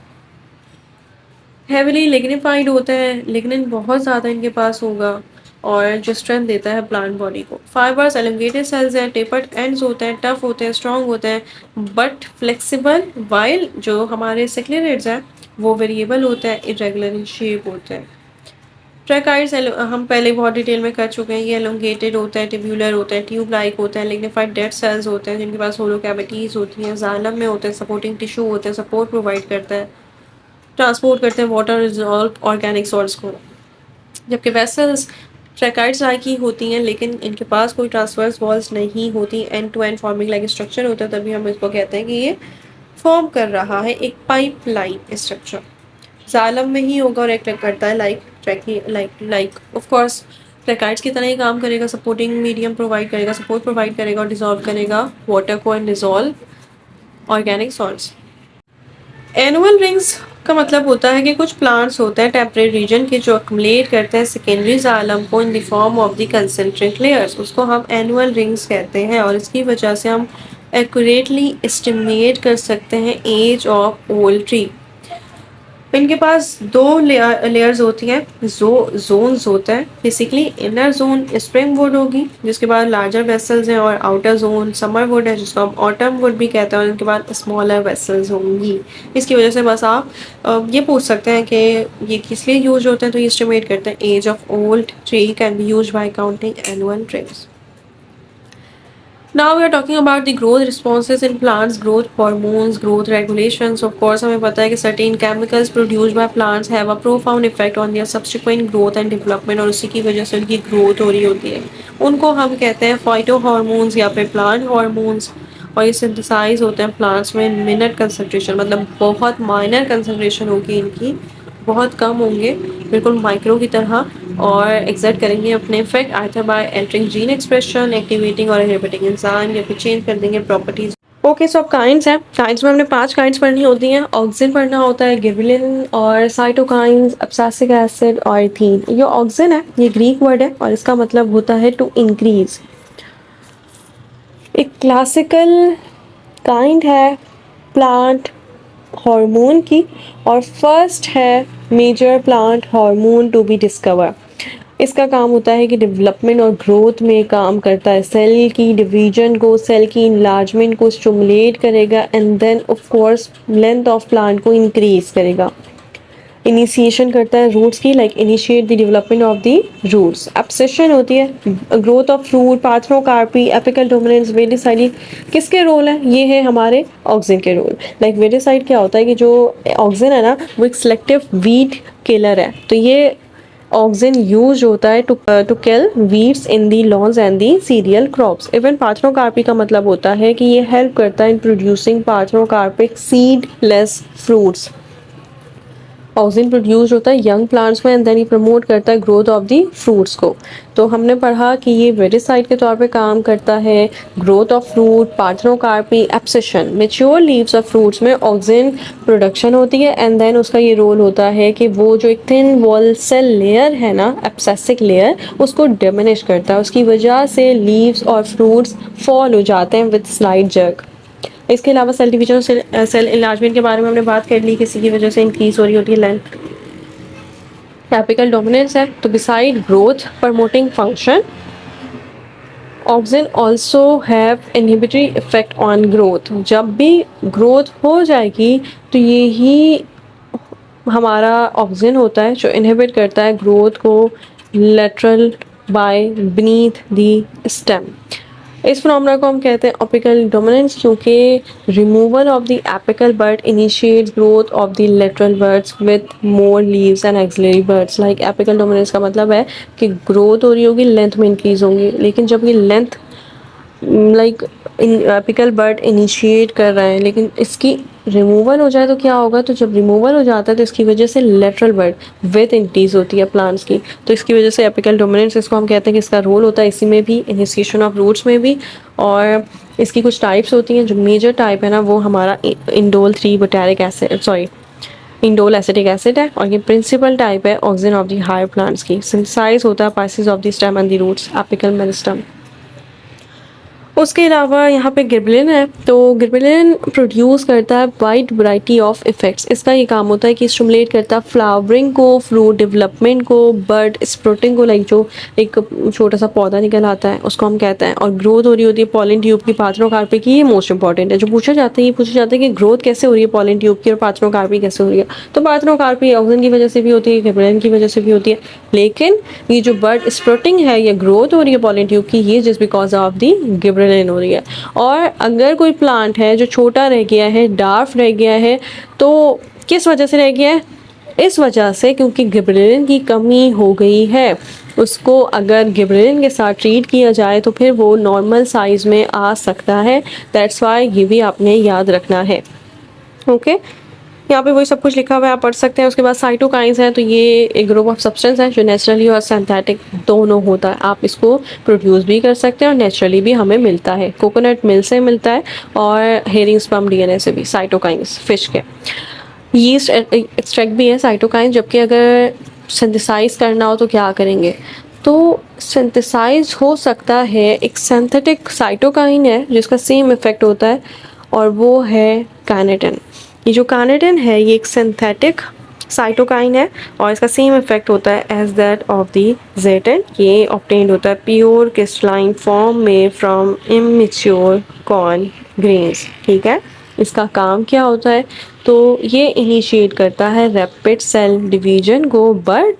हेविली लिग्निफाइड होते हैं, लिग्निन बहुत ज़्यादा इनके पास होगा और जो स्ट्रेंथ देता है प्लांट बॉडी को। फाइबर्स एलोंगेटेड सेल्स हैं, टेपर्ड एंड्स होते हैं, टफ होते हैं, स्ट्रॉन्ग होते हैं बट फ्लेक्सिबल। वाइल जो हमारे सेक्लेरेट्स हैं वो वेरिएबल होते हैं, इरेगुलर इन शेप होते हैं। ट्रैकाइड्स हम पहले बहुत डिटेल में कर चुके हैं, ये एलोंगेटेड होते हैं, टिब्यूलर होते हैं, ट्यूब लाइक होते हैं। लिग्निफाइड डेड सेल्स होते हैं जिनके पास होलो कैविटीज़ होती हैं, जाइलम में होते हैं, सपोर्टिंग टिश्यू होते हैं, सपोर्ट प्रोवाइड करता है, ट्रांसपोर्ट करते हैं वाटर रिजॉल्व ऑर्गेनिक सॉल्ट्स को। जबकि वेसल्स ट्रैकाइड्स लाइक ही होती हैं लेकिन इनके पास कोई ट्रांसवर्स वॉल्स नहीं होती, end to end forming like structure होता है, तभी हम इसको कहते हैं कि ये फॉर्म कर रहा है एक पाइप लाइन स्ट्रक्चर। जालम में ही होगा और एक करता है लाइक ऑफ कोर्स ट्रैकाइड्स की तरह ही काम करेगा, सपोर्टिंग मीडियम प्रोवाइड करेगा, सपोर्ट प्रोवाइड करेगा और डिजॉल्व करेगा वाटर को and dissolve organic salts. Annual rings का मतलब होता है कि कुछ प्लांट्स होते हैं टेम्परेट रीजन के जो अक्मुलेट करते हैं सेकेंडरी जालम को इन the form of the concentric layers, उसको हम एनुअल रिंग्स कहते हैं और इसकी वजह से हम एक्यूरेटली एस्टिमेट कर सकते हैं एज ऑफ ओल्ड ट्री। इनके पास दो लेयर्स होती हैं, जोन्स होते हैं। Basically inner zone spring would होगी जिसके बाद लार्जर वेसल्स हैं और आउटर जोन समर वुड है जिसको हम ऑटम वुड भी कहते हैं और इनके बाद स्मॉलर वेसल्स होंगी। इसकी वजह से बस आप ये पूछ सकते हैं कि ये किस लिए यूज होते हैं, तो ये एस्टिमेट करते हैं age of old tree can be use by counting annual trees. Now we are talking about the growth responses in plants, growth hormones, growth regulations. Of course, हमें पता है कि certain chemicals produced by plants have a profound effect on their subsequent growth and development और उसी की वजह से उनकी growth हो रही होती है। उनको हम कहते हैं phytohormones या फिर plant hormones और ये synthesize होते हैं plants में minute concentration, मतलब बहुत minor concentration होगी इनकी, बहुत कम होंगे बिल्कुल माइक्रो की तरह और एग्जर्ट करेंगे अपने effect either bye altering gene expression, activating और इनहिबिटिंग एंजाइम या फिर चेंज कर देंगे प्रॉपर्टीज ओके, सो अब काइंड्स हैं। काइंड्स में हमने 5 काइंड्स पढ़नी होती हैं। ऑक्सिन पढ़ना होता है, गिबरेलिन और साइटोकाइंस, एब्सिसिक एसिड और एथीन। ये ऑक्सिन है, ये ग्रीक वर्ड है और इसका मतलब होता है टू इंक्रीज। एक क्लासिकल काइंड है प्लांट हार्मोन की और फर्स्ट है major plant hormone to be discover. इसका काम होता है कि डेवलपमेंट और ग्रोथ में काम करता है, सेल की डिवीजन को, सेल की इनलार्जमेंट को स्टिमुलेट करेगा and then of course length of plant को इंक्रीज करेगा। इनिशिएशन करता है रूट्स की, like initiate the development of the roots. Abscission होती है growth of fruit, parthenocarpy, apical dominance, weedicide. किसके रोल है? ये है हमारे ऑक्सिन के रोल। लाइक वेडिसाइड क्या होता है कि जो ऑक्सिन है ना, वो एक सिलेक्टिव वीट किलर है। तो ये ऑक्सिन यूज होता है to kill weeds in the lawns and the cereal crops. Even parthenocarpy का मतलब होता है कि ये हेल्प करता है in producing parthenocarpic seedless fruits. Auxin produce होता है यंग प्लांट्स में एंड देन ही प्रमोट करता है ग्रोथ ऑफ दी फ्रूट्स को। तो हमने पढ़ा कि ये वेडिसाइड के तौर पे काम करता है, growth of fruit, parthenocarpy, abscission. Mature leaves of fruits में ऑक्सिन प्रोडक्शन होती है एंड देन उसका ये रोल होता है कि वो जो एक थिन वॉल सेल लेयर है ना, एब्सेसिक लेयर, उसको डिमिनिश करता है। उसकी वजह से लीव्स और फ्रूट्स फॉल हो जाते हैं विद स्लाइड जर्क। इसके अलावा सेल डिवीजन और सेल इनलार्जमेंट के बारे में हमने बात कर ली, किसी की वजह से इंक्रीज हो रही होती है लेंथ। एपिकल डोमिनेंस है, तो beside growth promoting function, auxin also have inhibitory effect on growth. जब भी ग्रोथ हो जाएगी तो यही हमारा ऑक्सिन होता है जो इनहिबिट करता है ग्रोथ को लेटरल बाय बीनीथ दी स्टेम। इस फिनोमेना को हम कहते हैं अपिकल डोमिनेंस, क्योंकि removal of the apical bud initiate growth of the lateral birds with more leaves and axillary birds. Like apical dominance का मतलब है कि ग्रोथ हो रही होगी, लेंथ में इंक्रीज होंगी, लेकिन जब ये length like apical bud initiate कर रहे हैं लेकिन इसकी रिमूवल हो जाए तो क्या होगा? तो जब रिमूवल हो जाता है तो इसकी वजह से लेटरल बर्ड विथ इंक्रीज होती है प्लांट्स की। तो इसकी वजह से एपिकल डोमिनेंस, इसको हम कहते हैं कि इसका रोल होता है इसी में भी, इनिशिएशन ऑफ रूट्स में भी। और इसकी कुछ टाइप्स होती हैं। जो मेजर टाइप है ना वो हमारा indole 3 butyric acid, sorry indole acetic acid है। और ये प्रिंसिपल टाइप है auxin of the higher plants की। सिंथेसाइज होता है apices of the stem and the roots, apical meristem. उसके अलावा यहाँ पे गिबरेलिन है, तो गिबरेलिन प्रोड्यूस करता है वाइड वैरायटी ऑफ इफेक्ट्स। इसका ये काम होता है कि स्टिमुलेट करता है फ्लावरिंग को, फ्रूट डेवलपमेंट को, बर्ड स्प्रोटिंग को, लाइक जो एक छोटा सा पौधा निकल आता है उसको हम कहते हैं। और ग्रोथ हो रही होती है पॉलन ट्यूब की, पार्थेनोकार्पी की। ये मोस्ट इंपॉर्टेंट है, जो पूछा जाता है ये पूछा जाता है कि ग्रोथ कैसे हो रही है पॉलन ट्यूब की और पार्थेनोकार्पी कैसे हो रही है। तो पार्थेनोकार्पी ऑक्सिन की वजह से भी होती है, गिबरेलिन की वजह से भी होती है, लेकिन ये जो बर्ड स्प्रोटिंग है या ग्रोथ हो रही है पॉलन ट्यूब की, ये just because of the gibberellin हो रही है। और अगर कोई प्लांट है जो छोटा रह गया है, डार्फ रह गया है, तो किस वजह से रह गया है? इस वजह से क्योंकि गिबरेलिन की कमी हो गई है। उसको अगर गिबरेलिन के साथ ट्रीट किया जाए तो फिर वो नॉर्मल साइज में आ सकता है। दैट्स वाई ये भी आपने याद रखना है। ओके, यहाँ पे वही सब कुछ लिखा हुआ है, आप पढ़ सकते हैं। उसके बाद साइटोकाइंस हैं, तो ये एक ग्रुप ऑफ सब्सटेंस है जो नेचुरली और सिंथेटिक दोनों होता है। आप इसको प्रोड्यूस भी कर सकते हैं और नेचुरली भी हमें मिलता है, कोकोनट मिल्क से मिलता है और हेरिंग स्पर्म डीएनए से भी। साइटोकाइंस फिश के यीस्ट एक्सट्रैक्ट भी है साइटोकाइन। जबकि अगर सिंथेसाइज करना हो तो क्या करेंगे? तो सिंथेसाइज हो सकता है एक सिंथेटिक साइटोकाइन है जिसका सेम इफेक्ट होता है और वो है काइनेटिन। ये जो काइनेटिन है ये एक सिंथेटिक साइटोकाइन है और इसका सेम इफेक्ट होता है as that of the zeatin. ये ऑब्टेन्ड होता है प्योर क्रिस्टलाइन फॉर्म में फ्रॉम इमेच्योर कॉर्न ग्रेन्स। ठीक है, इसका काम क्या होता है? तो ये इनिशिएट करता है रैपिड सेल डिवीजन को, but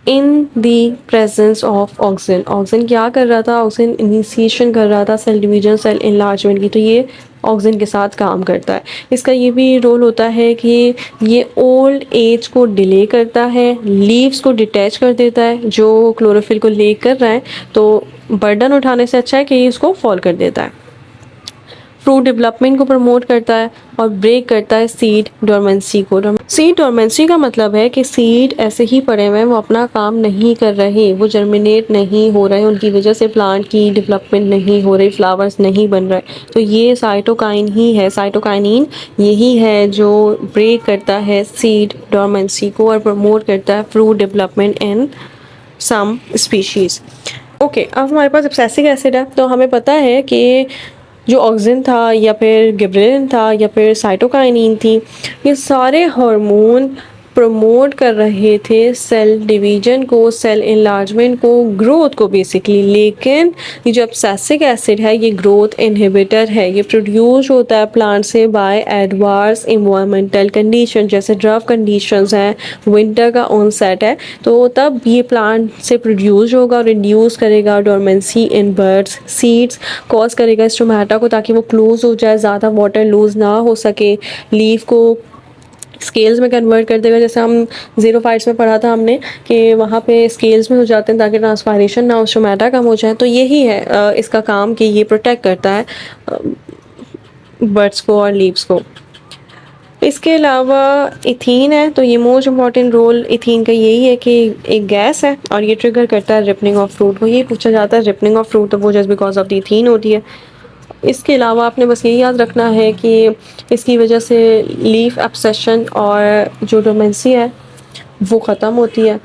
in the presence of auxin. Auxin क्या कर रहा था? ऑक्सिन इनिशिएशन कर रहा था सेल डिवीजन, सेल इनलार्जमेंट की। तो ये ऑक्सिन के साथ काम करता है। इसका ये भी रोल होता है कि ये ओल्ड एज को डिले करता है, लीव्स को डिटैच कर देता है। जो क्लोरोफिल को ले कर रहा है तो बर्डन उठाने से अच्छा है कि इसको फॉल कर देता है। फ्रूट डेवलपमेंट को प्रमोट करता है और ब्रेक करता है सीड डोरमेंसी को। सीड डोरमेंसी का मतलब है कि सीड ऐसे ही पड़े हुए हैं, वो अपना काम नहीं कर रहे, वो जर्मिनेट नहीं हो रहे, उनकी वजह से प्लांट की डेवलपमेंट नहीं हो रही, फ्लावर्स नहीं बन रहे। तो ये साइटोकाइन ही है, साइटोकाइनिन यही है जो ब्रेक करता है सीड डोरमेंसी को और प्रमोट करता है fruit development in some species. Okay, अब हमारे पास एब्सिसिक एसिड है, तो हमें पता है कि जो ऑक्सिन था या फिर गिबरेलिन था या फिर साइटोकाइनिन थी, ये सारे हार्मोन प्रमोट कर रहे थे सेल डिवीजन को, सेल इनलार्जमेंट को, ग्रोथ को बेसिकली। लेकिन ये जो एब्सिसिक एसिड है ये ग्रोथ इनहिबिटर है। ये प्रोड्यूस होता है प्लांट से बाय एडवर्स इन्वायरमेंटल कंडीशन, जैसे ड्रफ कंडीशंस हैं, विंटर का ऑनसेट है, तो तब ये प्लांट से प्रोड्यूस होगा और इंड्यूस करेगा dormancy in birds, seeds, cause करेगा स्टोमेटा को ताकि वो क्लोज हो जाए, ज़्यादा वाटर लूज ना हो सके, लीफ को स्केल्स में कन्वर्ट कर देगा, जैसे हम ज़ीरोफाइट्स में पढ़ा था हमने कि वहाँ पे स्केल्स में हो जाते हैं ताकि ट्रांसपायरेशन ना हो, स्टोमेटा कम हो जाए। तो यही है इसका काम कि ये प्रोटेक्ट करता है बर्ड्स को और लीव्स को। इसके अलावा इथीन है, तो ये मोस्ट इम्पॉर्टेंट रोल इथीन का यही है कि एक गैस है और ये ट्रिगर करता है रिपनिंग ऑफ फ्रूट को। ये पूछा जाता है रिपनिंग ऑफ फ्रूट, तो वो just because of the ethene होती है। इसके अलावा आपने बस यही याद रखना है कि इसकी वजह से लीफ एब्सेशन और जो डोमेंसी है वो ख़त्म होती है,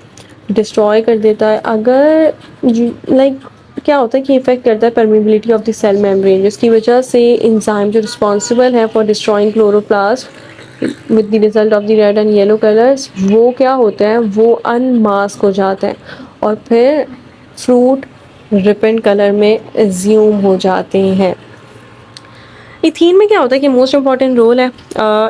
डिस्ट्रॉय कर देता है। अगर लाइक क्या होता है कि इफेक्ट करता है permeability of the cell membrane, जिसकी वजह से इंजाइम जो रिस्पॉन्सिबल है for destroying chloroplast with the result of the red and yellow colours, वो क्या होते हैं, वो अनमास्क हो जाते हैं और फिर फ्रूट रिपन कलर में एज्यूम हो जाते हैं। इथीन में क्या होता है कि मोस्ट इम्पॉर्टेंट रोल है,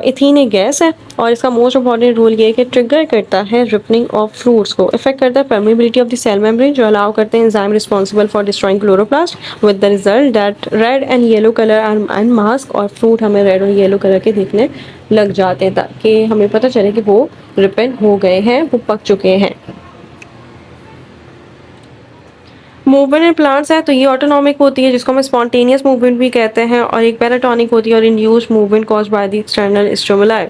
इथीन एक गैस है और इसका मोस्ट इम्पॉर्टेंट रोल ये है कि ट्रिगर करता है रिपनिंग ऑफ फ्रूट्स को, इफेक्ट करता है permeability of the cell membrane, जो अलाउ करते हैं enzyme responsible for destroying chloroplast with the result that red and yellow colour are unmask, और फ्रूट हमें रेड और येलो कलर के दिखने लग जाते हैं ताकि हमें पता चले कि वो रिपन हो गए हैं, वो पक चुके हैं। मूवमेंट इन प्लांट्स है तो ये ऑटोनॉमिक होती है, जिसको हम स्पॉन्टेनियस मूवमेंट भी कहते हैं, और एक पैराटॉनिक होती है और induced movement caused by the external stimuli,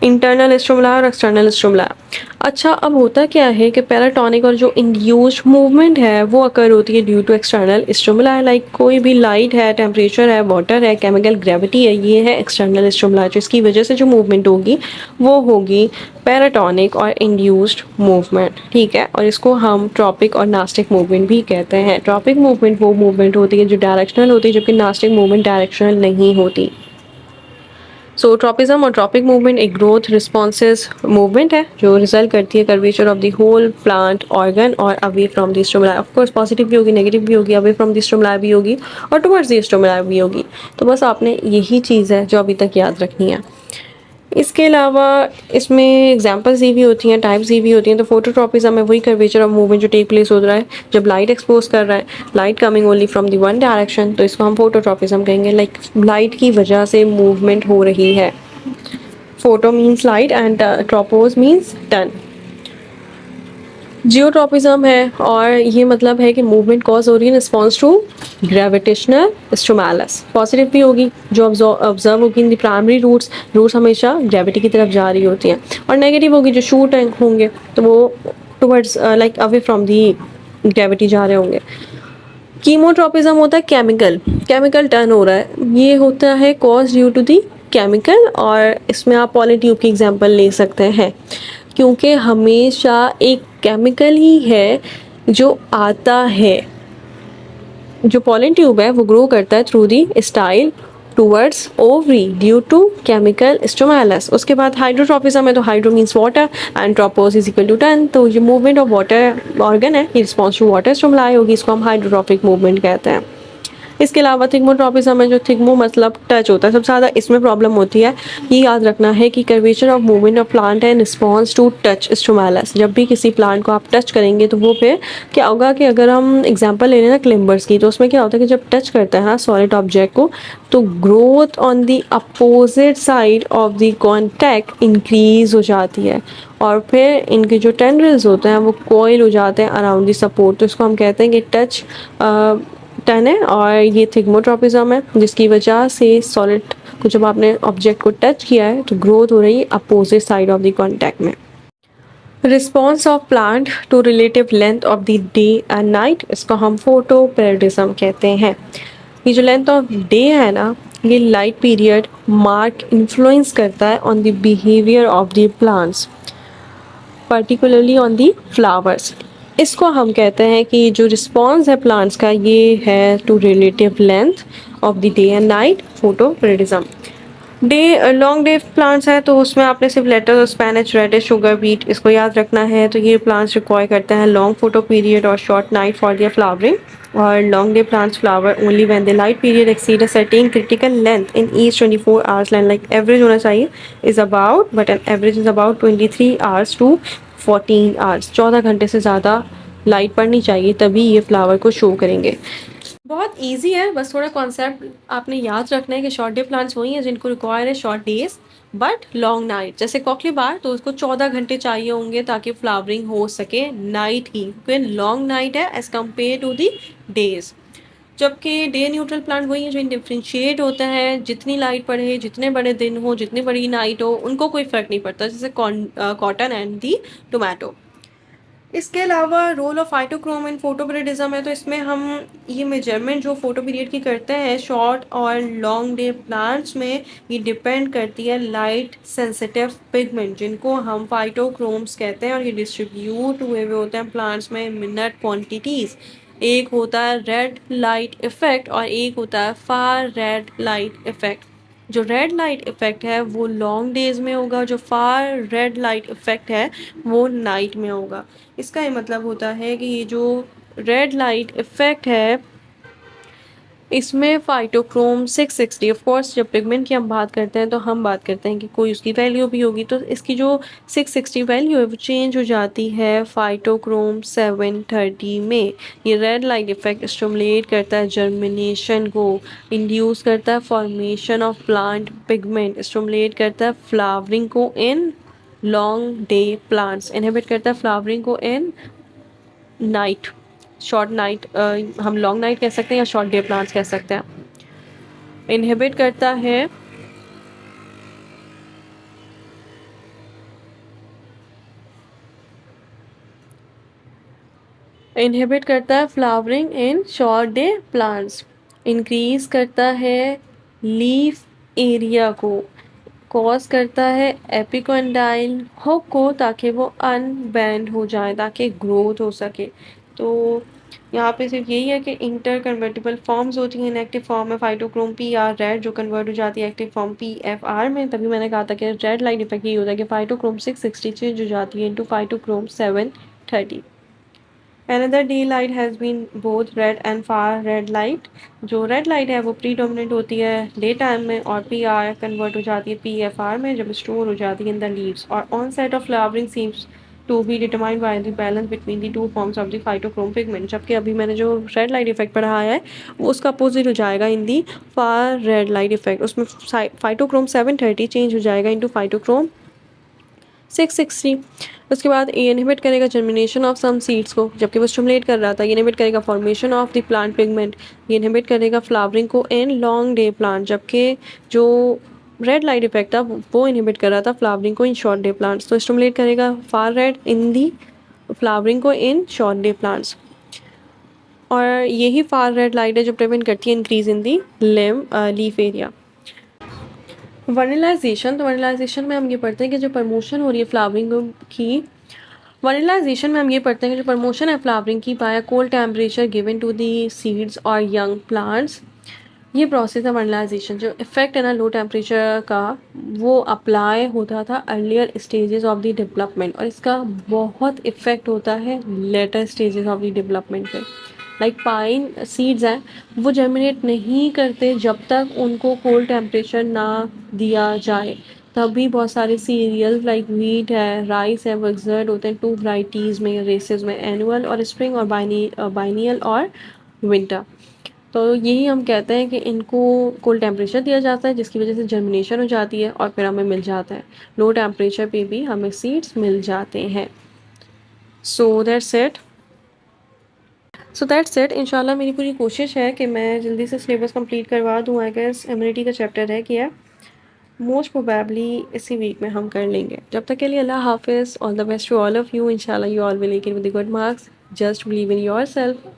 internal stimuli और एक्सटर्नल स्टिमुलाई। अच्छा, अब होता क्या है कि पैराटॉनिक और जो इंड्यूस्ड मूवमेंट है वो अकर होती है due to external stimuli, like कोई भी लाइट है, टेम्परेचर है, वाटर है, केमिकल ग्रेविटी है, ये है एक्सटर्नल स्टिमुलाई, जिसकी वजह से जो मूवमेंट होगी वो होगी पैराटॉनिक और इंड्यूस्ड मूवमेंट। ठीक है, और इसको हम ट्रॉपिक और नास्टिक मूवमेंट भी कहते हैं। ट्रॉपिक मूवमेंट वो मूवमेंट होती है जो डायरेक्शनल होती है, जबकि नास्टिक मूवमेंट डायरेक्शनल नहीं होती। सो ट्रॉपिज्म और ट्रॉपिक मूवमेंट एक ग्रोथ रिस्पॉन्सेस मूवमेंट है जो रिजल्ट करती है curvature of the whole plant organ और away from the stimuli. Of course positive भी होगी, नेगेटिव भी होगी, अवे फ्रॉम द स्टिमुलाई भी होगी और टुवर्ड्स द स्टिमुलाई भी होगी। तो बस आपने यही चीज़ है जो अभी तक याद रखनी है। इसके अलावा इसमें एग्जांपल्स दी भी होती हैं, टाइप्स दी भी होती हैं। तो फोटोट्रॉपिज्म में वही कर्वेचर ऑफ मूवमेंट जो टेक प्लेस हो रहा है जब लाइट एक्सपोज कर रहा है, light coming only from the one direction, तो इसको हम फोटोट्रॉपिज्म कहेंगे। लाइक लाइट की वजह से मूवमेंट हो रही है। Photo means light and tropos means turn. Geotropism है और ये मतलब है कि मूवमेंट कॉज हो रही है response to gravitational stimulus. Positive भी होगी जो ऑब्जर्व होगी in the primary roots, roots हमेशा ग्रेविटी की तरफ जा रही होती हैं, और नेगेटिव होगी जो शूट होंगे तो वो towards like away from the gravity जा रहे होंगे। कीमोट्रॉपिज्म होता है केमिकल, केमिकल टर्न हो रहा है, ये होता है cause due to the chemical, और इसमें आप पॉली ट्यूब की एग्जांपल ले सकते हैं क्योंकि हमेशा एक केमिकल ही है जो आता है। जो पॉलन ट्यूब है वो ग्रो करता है through the style towards ovary due to chemical stimulus. उसके बाद हाइड्रोट्रॉपिज्म है, तो hydro means water and tropos is equal to turn, तो ये मूवमेंट ऑफ वाटर ऑर्गन है, ये रिस्पॉन्स टू वाटर स्टिमुलाई होगी, इसको हम हाइड्रोट्रॉपिक मूवमेंट कहते हैं। इसके अलावा थिग्मोट्रॉपिज्म में जो थिग्मो मतलब टच होता है, सबसे ज़्यादा इसमें प्रॉब्लम होती है। ये याद रखना है कि curvature of movement of plant है रिस्पॉन्स टू टच स्टिमुलस। जब भी किसी प्लांट को आप टच करेंगे तो वो फिर क्या होगा कि अगर हम एग्जांपल ले लें ना क्लिम्बर्स की, तो उसमें क्या होता है कि जब टच करता है ना सॉलिड ऑब्जेक्ट को, तो growth on the opposite side of the contact increase हो जाती है और फिर इनके जो टेंड्रिल्स होते हैं वो कोइल हो जाते हैं अराउंड द सपोर्ट। तो इसको हम कहते हैं कि टच टन है और ये थिग्मोट्रोपिज्म है, जिसकी वजह से सॉलिड को जब आपने ऑब्जेक्ट को टच किया है तो ग्रोथ हो रही है opposite side of the contact में। Response of plant to relative length of the day and night, इसको हम फोटो पेरिडिज्म कहते हैं। ये जो लेंथ ऑफ डे है ना, ये लाइट पीरियड मार्क इन्फ्लुएंस करता है on the behaviour of the plants, particularly on the flowers. इसको हम कहते हैं कि जो रिस्पॉन्स है प्लांट्स का ये है to relative length of the day and night photoperiodism. Day long day plants हैं तो उसमें आपने सिर्फ lettuce, spinach, radish, sugar beet इसको याद रखना है। तो ये प्लांट्स रिक्वायर करते हैं लॉन्ग फोटो पीरियड और short night for their flowering. और long day plants flower only when the light period exceed a certain critical length in each 24 hours line, like average होना चाहिए is about, but an average is about 23 hours to 14 hours. 14 घंटे से ज़्यादा लाइट पड़नी चाहिए तभी ये फ्लावर को शो करेंगे। बहुत इजी है, बस थोड़ा कॉन्सेप्ट आपने याद रखना है कि शॉर्ट डे प्लांट्स वही हैं जिनको रिक्वायर है short days but long night. जैसे कॉकलीबार तो उसको 14 घंटे चाहिए होंगे ताकि फ्लावरिंग हो सके नाइट ही, क्योंकि लॉन्ग नाइट है as compare to the days. जबकि डे न्यूट्रल प्लांट वही है जो डिफ्रेंशिएट होता है, जितनी लाइट पड़े, जितने बड़े दिन हो, जितनी बड़ी नाइट हो, उनको कोई फ़र्क नहीं पड़ता, जैसे कॉटन एंड दी टोमेटो। इसके अलावा role of phytochrome in photoperiodism है, तो इसमें हम ये मेजरमेंट जो फोटो पीरियड की करते हैं शॉर्ट और लॉन्ग डे प्लांट्स में, ये डिपेंड करती है लाइट सेंसिटिव पिगमेंट जिनको हम फाइटोक्रोम्स कहते हैं, और ये डिस्ट्रीब्यूट हुए हुए होते हैं प्लांट्स में मिनट क्वांटिटीज़। एक होता है रेड लाइट इफेक्ट और एक होता है फार रेड लाइट इफेक्ट। जो रेड लाइट इफेक्ट है वो लॉन्ग डेज में होगा, जो फार रेड लाइट इफेक्ट है वो नाइट में होगा। इसका ये मतलब होता है कि ये जो रेड लाइट इफेक्ट है इसमें फाइटोक्रोम 660, ऑफ कोर्स जब पिगमेंट की हम बात करते हैं तो हम बात करते हैं कि कोई उसकी वैल्यू भी होगी, तो इसकी जो 660 वैल्यू है वो चेंज हो जाती है फाइटोक्रोम 730 में। ये रेड लाइट इफेक्ट स्टिमुलेट करता है जर्मिनेशन को, इंड्यूस करता है formation of plant pigment, stimulate करता है फ्लावरिंग को in long day plants, inhibit करता है फ्लावरिंग को इन नाइट, शॉर्ट नाइट, हम लॉन्ग नाइट कह सकते हैं या शॉर्ट डे प्लांट्स कह सकते हैं। इनहिबिट करता है flowering in short day plants, increase करता है लीफ एरिया को, कॉज करता है एपिकॉन्डाइल हुक को ताकि वो अनबैंड हो जाए ताकि ग्रोथ हो सके। तो यहाँ पे सिर्फ यही है कि इंटर कन्वर्टिबल फॉर्म्स होती हैं। इनएक्टिव फॉर्म में फाइटोक्रोम पी आर रेड जो कन्वर्ट हो जाती है active form P F R में। तभी मैंने कहा था कि रेड लाइट इफेक्ट यही होता है कि फाइटोक्रोम 660 चेंज हो जाती है into phytochrome 730। Another day light has been both red and far red light। जो रेड लाइट है वो प्रीडोमिनेंट होती है डे टाइम में और पी आर कन्वर्ट हो जाती है पी एफ आर में जब स्टोर हो जाती है इन द लीव्स। और onset of flowering seems to be determined by the balance between the two forms of the phytochrome pigment. जबकि अभी मैंने जो रेड लाइट इफेक्ट पढ़ाया है वो उसका अपोजिट हो जाएगा इन दी फार रेड लाइट इफेक्ट। उसमें फाइटोक्रोम 730 चेंज हो जाएगा इंटू फाइटोक्रोम 660। उसके बाद ये इनहिबिट करेगा जर्मिनेशन ऑफ सम सीड्स को, जबकि वो स्टिमुलेट कर रहा था। ये इनहिबिट करेगा formation of the plant pigment, ये इनहिबिट करेगा फ्लावरिंग को इन लॉन्ग डे प्लांट। जबकि जो रेड लाइट इफेक्ट था वो इनहिबिट कर रहा था फ्लावरिंग को इन शॉर्ट डे प्लांट्स। तो स्टिमुलेट करेगा फार रेड इन दी फ्लावरिंग को इन शॉर्ट डे प्लांट्स। और यही फार रेड लाइट है जो प्रिवेंट करती है increase in the leaf area. Vernalization, तो वर्नलाइजेशन में हम ये पढ़ते हैं कि जो प्रमोशन हो रही है फ्लावरिंग की, वर्नलाइजेशन में हम ये पढ़ते हैं कि जो प्रमोशन है फ्लावरिंग की by cold temperature given to the seeds और यंग प्लांट्स, ये प्रोसेस है वर्नलाइजेशन। जो इफेक्ट है ना लो टेम्परेचर का वो अप्लाई होता था earlier stages of the development, और इसका बहुत इफेक्ट होता है later stages of the development पे। लाइक पाइन सीड्स हैं वो जर्मिनेट नहीं करते जब तक उनको कोल्ड टेम्परेचर ना दिया जाए। तभी बहुत सारे सीरियल्स लाइक व्हीट है, राइस है, वो एक्सर्ट होते हैं टू वराइटीज़ में, रेसेस में, एनुअल और स्प्रिंग और बाइनियल और विंटर। तो यही हम कहते हैं कि इनको कोल्ड टेम्परेचर दिया जाता है जिसकी वजह से जर्मिनेशन हो जाती है और फिर हमें मिल जाता है। लो टेम्परेचर पे भी हमें सीड्स मिल जाते हैं। So that's it. So that's it. इंशाल्लाह मेरी पूरी कोशिश है कि मैं जल्दी से सिलेबस कंप्लीट करवा दूँ। आई गेस इम्यूनिटी का चैप्टर रह गया, मोस्ट प्रोबेबली इसी वीक में हम कर लेंगे। जब तक के लिए अल्लाह हाफिज़। All the best to all of you. इंशाल्लाह you all will make it with good marks. Just believe in yourself.